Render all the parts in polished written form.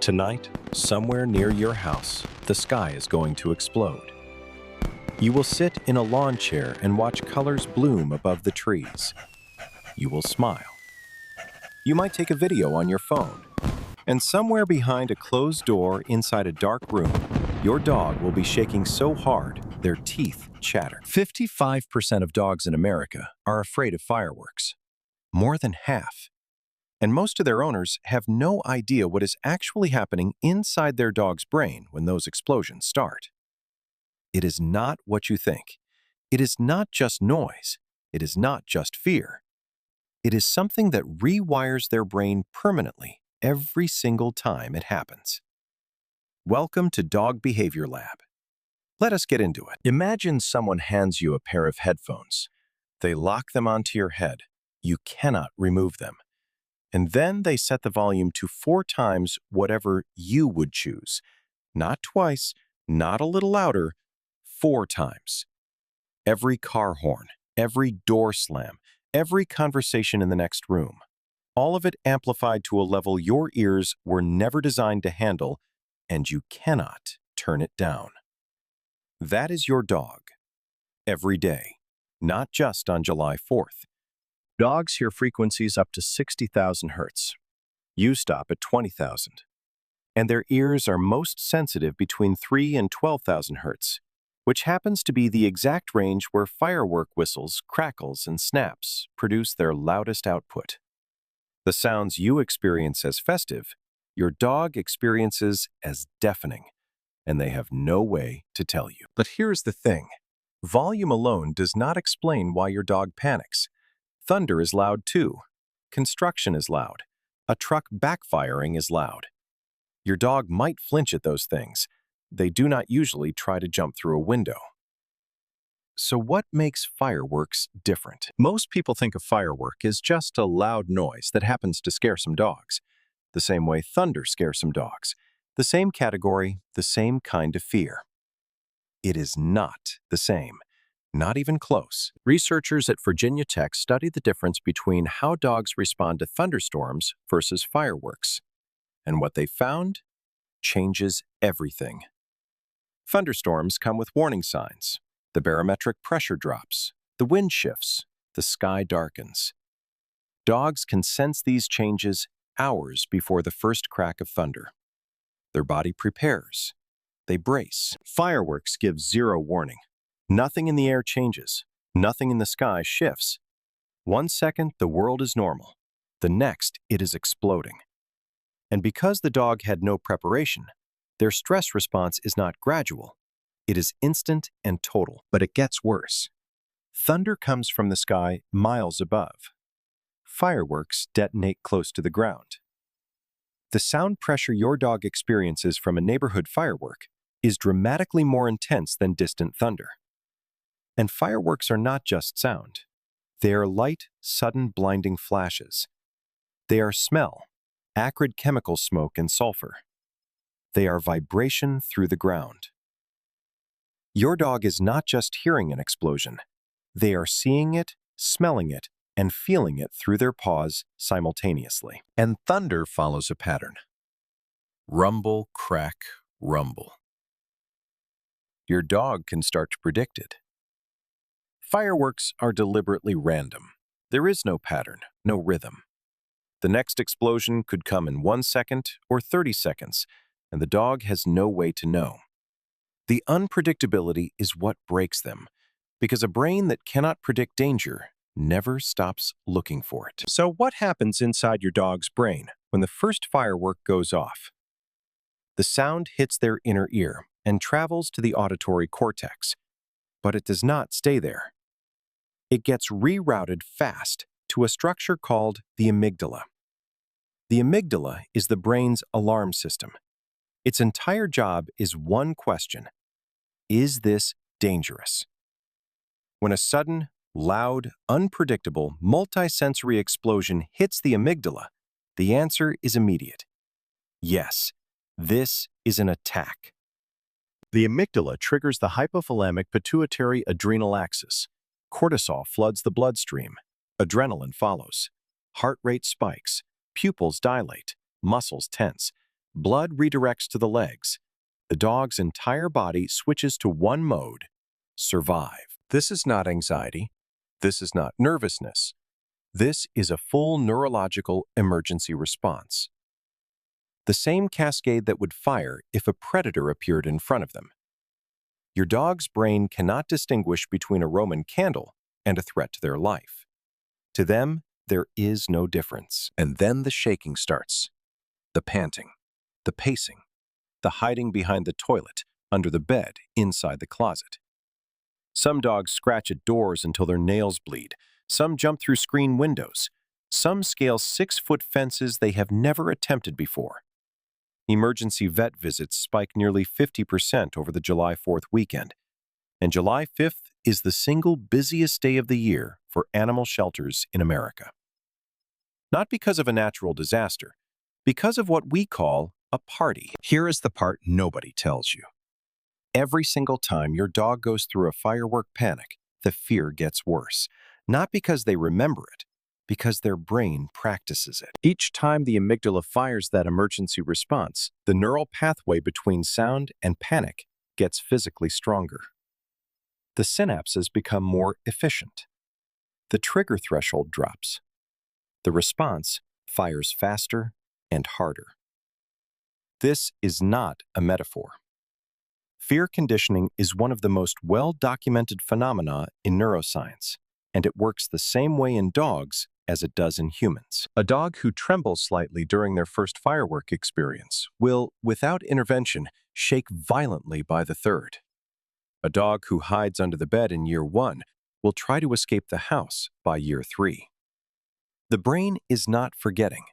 Tonight, somewhere near your house, the sky is going to explode. You will sit in a lawn chair and watch colors bloom above the trees. You will smile. You might take a video on your phone. And somewhere behind a closed door inside a dark room, your dog will be shaking so hard their teeth chatter. 55% of dogs in America are afraid of fireworks. More than half. And most of their owners have no idea what is actually happening inside their dog's brain when those explosions start. It is not what you think. It is not just noise. It is not just fear. It is something that rewires their brain permanently every single time it happens. Welcome to Dog Behavior Lab. Let us get into it. Imagine someone hands you a pair of headphones. They lock them onto your head. You cannot remove them. And then they set the volume to 4 times whatever you would choose. Not twice, not a little louder, 4 times. Every car horn, every door slam, every conversation in the next room. All of it amplified to a level your ears were never designed to handle, and you cannot turn it down. That is your dog. Every day, not just on July 4th. Dogs hear frequencies up to 60,000 hertz. You stop at 20,000. And their ears are most sensitive between 3 and 12,000 hertz, which happens to be the exact range where firework whistles, crackles, and snaps produce their loudest output. The sounds you experience as festive, your dog experiences as deafening, and they have no way to tell you. But here's the thing. Volume alone does not explain why your dog panics. Thunder is loud too. Construction is loud. A truck backfiring is loud. Your dog might flinch at those things. They do not usually try to jump through a window. So what makes fireworks different? Most people think a firework is just a loud noise that happens to scare some dogs. The same way thunder scares some dogs. The same category, the same kind of fear. It is not the same. Not even close. Researchers at Virginia Tech studied the difference between how dogs respond to thunderstorms versus fireworks. And what they found changes everything. Thunderstorms come with warning signs. The barometric pressure drops. The wind shifts. The sky darkens. Dogs can sense these changes hours before the first crack of thunder. Their body prepares. They brace. Fireworks give zero warning. Nothing in the air changes. Nothing in the sky shifts. 1 second, the world is normal. The next, it is exploding. And because the dog had no preparation, their stress response is not gradual. It is instant and total. But it gets worse. Thunder comes from the sky miles above. Fireworks detonate close to the ground. The sound pressure your dog experiences from a neighborhood firework is dramatically more intense than distant thunder. And fireworks are not just sound. They are light, sudden, blinding flashes. They are smell, acrid chemical smoke and sulfur. They are vibration through the ground. Your dog is not just hearing an explosion. They are seeing it, smelling it, and feeling it through their paws simultaneously. And thunder follows a pattern. Rumble, crack, rumble. Your dog can start to predict it. Fireworks are deliberately random. There is no pattern, no rhythm. The next explosion could come in 1 second or 30 seconds, and the dog has no way to know. The unpredictability is what breaks them, because a brain that cannot predict danger never stops looking for it. So what happens inside your dog's brain when the first firework goes off? The sound hits their inner ear and travels to the auditory cortex, but it does not stay there. It gets rerouted fast to a structure called the amygdala. The amygdala is the brain's alarm system. Its entire job is one question: is this dangerous? When a sudden, loud, unpredictable, multisensory explosion hits the amygdala, the answer is immediate. Yes, this is an attack. The amygdala triggers the hypothalamic pituitary adrenal axis. Cortisol floods the bloodstream. Adrenaline follows. Heart rate spikes. Pupils dilate. Muscles tense. Blood redirects to the legs. The dog's entire body switches to one mode: survive. This is not anxiety. This is not nervousness. This is a full neurological emergency response. The same cascade that would fire if a predator appeared in front of them. Your dog's brain cannot distinguish between a Roman candle and a threat to their life. To them, there is no difference. And then the shaking starts. The panting, the pacing, the hiding behind the toilet, under the bed, inside the closet. Some dogs scratch at doors until their nails bleed. Some jump through screen windows. Some scale 6-foot fences they have never attempted before. Emergency vet visits spike nearly 50% over the July 4th weekend, and July 5th is the single busiest day of the year for animal shelters in America. Not because of a natural disaster, because of what we call a party. Here is the part nobody tells you. Every single time your dog goes through a firework panic, the fear gets worse. Not because they remember it, because their brain practices it. Each time the amygdala fires that emergency response, the neural pathway between sound and panic gets physically stronger. The synapses become more efficient. The trigger threshold drops. The response fires faster and harder. This is not a metaphor. Fear conditioning is one of the most well-documented phenomena in neuroscience, and it works the same way in dogs as it does in humans. A dog who trembles slightly during their first firework experience will, without intervention, shake violently by the third. A dog who hides under the bed in year 1 will try to escape the house by year 3. The brain is not forgetting.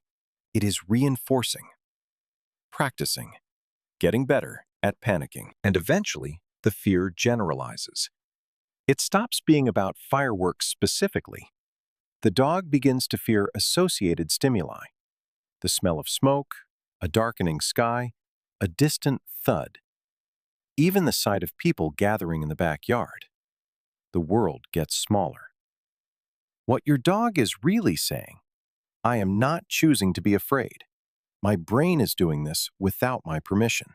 It is reinforcing, practicing, getting better at panicking, and eventually the fear generalizes. It stops being about fireworks specifically. The dog begins to fear associated stimuli: the smell of smoke, a darkening sky, a distant thud, even the sight of people gathering in the backyard. The world gets smaller. What your dog is really saying: I am not choosing to be afraid. My brain is doing this without my permission.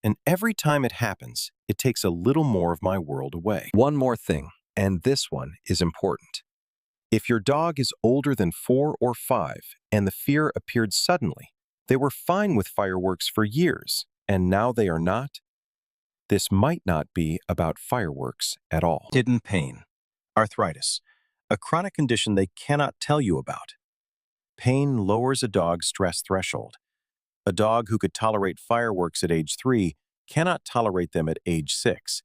And every time it happens, it takes a little more of my world away. One more thing, and this one is important. If your dog is older than 4 or 5 and the fear appeared suddenly, they were fine with fireworks for years, and now they are not, this might not be about fireworks at all. Hidden pain, arthritis, a chronic condition they cannot tell you about. Pain lowers a dog's stress threshold. A dog who could tolerate fireworks at age 3 cannot tolerate them at age 6,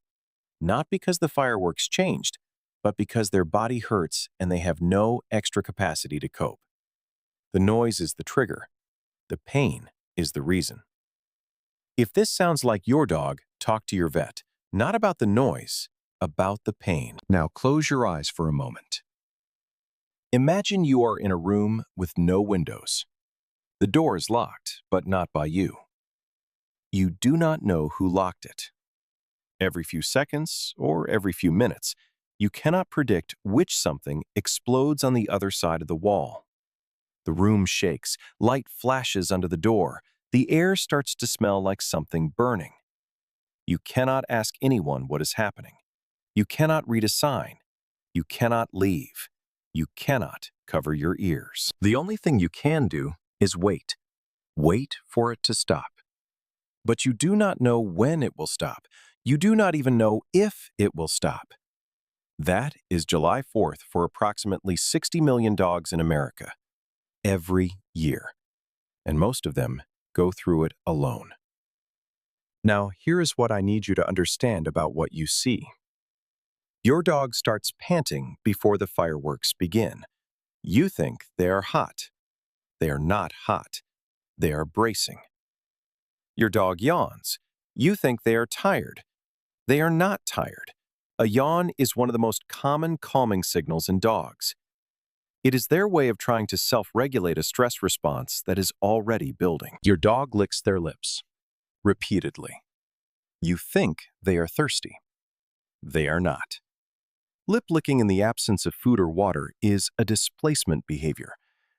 not because the fireworks changed, but because their body hurts and they have no extra capacity to cope. The noise is the trigger. The pain is the reason. If this sounds like your dog, talk to your vet, not about the noise, about the pain. Now close your eyes for a moment. Imagine you are in a room with no windows. The door is locked, but not by you. You do not know who locked it. Every few seconds or every few minutes, you cannot predict which something explodes on the other side of the wall. The room shakes, light flashes under the door, the air starts to smell like something burning. You cannot ask anyone what is happening. You cannot read a sign. You cannot leave. You cannot cover your ears. The only thing you can do is wait. Wait for it to stop. But you do not know when it will stop. You do not even know if it will stop. That is July 4th for approximately 60 million dogs in America, every year. And most of them go through it alone. Now, here is what I need you to understand about what you see. Your dog starts panting before the fireworks begin. You think they are hot. They are not hot. They are bracing. Your dog yawns. You think they are tired. They are not tired. A yawn is one of the most common calming signals in dogs. It is their way of trying to self-regulate a stress response that is already building. Your dog licks their lips repeatedly. You think they are thirsty. They are not. Lip licking in the absence of food or water is a displacement behavior.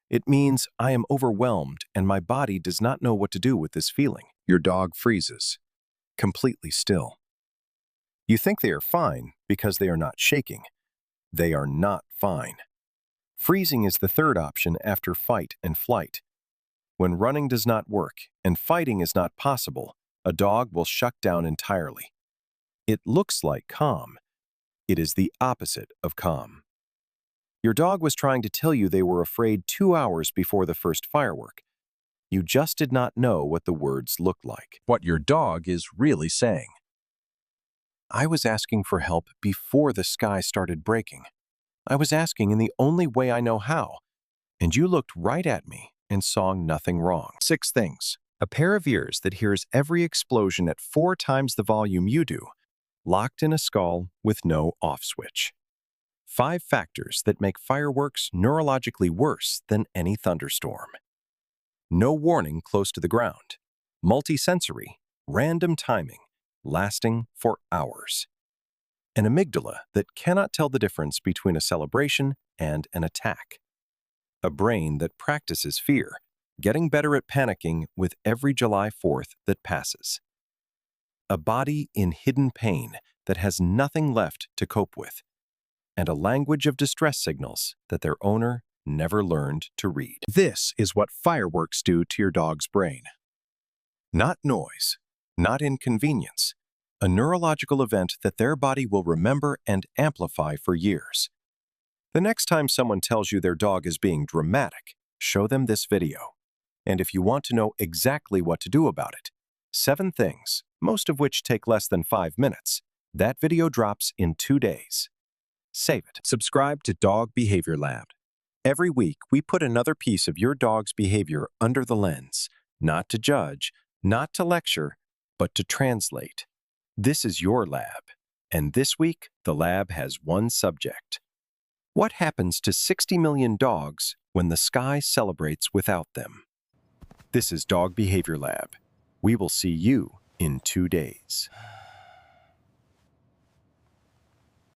It means I am overwhelmed and my body does not know what to do with this feeling. Your dog freezes, completely still. You think they are fine because they are not shaking. They are not fine. Freezing is the third option after fight and flight. When running does not work and fighting is not possible, a dog will shut down entirely. It looks like calm. It is the opposite of calm. Your dog was trying to tell you they were afraid 2 hours before the first firework. You just did not know what the words looked like. What your dog is really saying. I was asking for help before the sky started breaking. I was asking in the only way I know how, and you looked right at me and saw nothing wrong. 6 things. A pair of ears that hears every explosion at 4 times the volume you do, locked in a skull with no off switch. 5 factors that make fireworks neurologically worse than any thunderstorm. No warning close to the ground. Multisensory, random timing, lasting for hours. An amygdala that cannot tell the difference between a celebration and an attack. A brain that practices fear, getting better at panicking with every July 4th that passes. A body in hidden pain that has nothing left to cope with. And a language of distress signals that their owner never learned to read. This is what fireworks do to your dog's brain. Not noise, not inconvenience, a neurological event that their body will remember and amplify for years. The next time someone tells you their dog is being dramatic, show them this video. And if you want to know exactly what to do about it, 7 things, most of which take less than 5 minutes, that video drops in 2 days. Save it. Subscribe to Dog Behavior Lab. Every week, we put another piece of your dog's behavior under the lens, not to judge, not to lecture, but to translate. This is your lab, and this week, the lab has one subject. What happens to 60 million dogs when the sky celebrates without them? This is Dog Behavior Lab. We will see you in 2 days.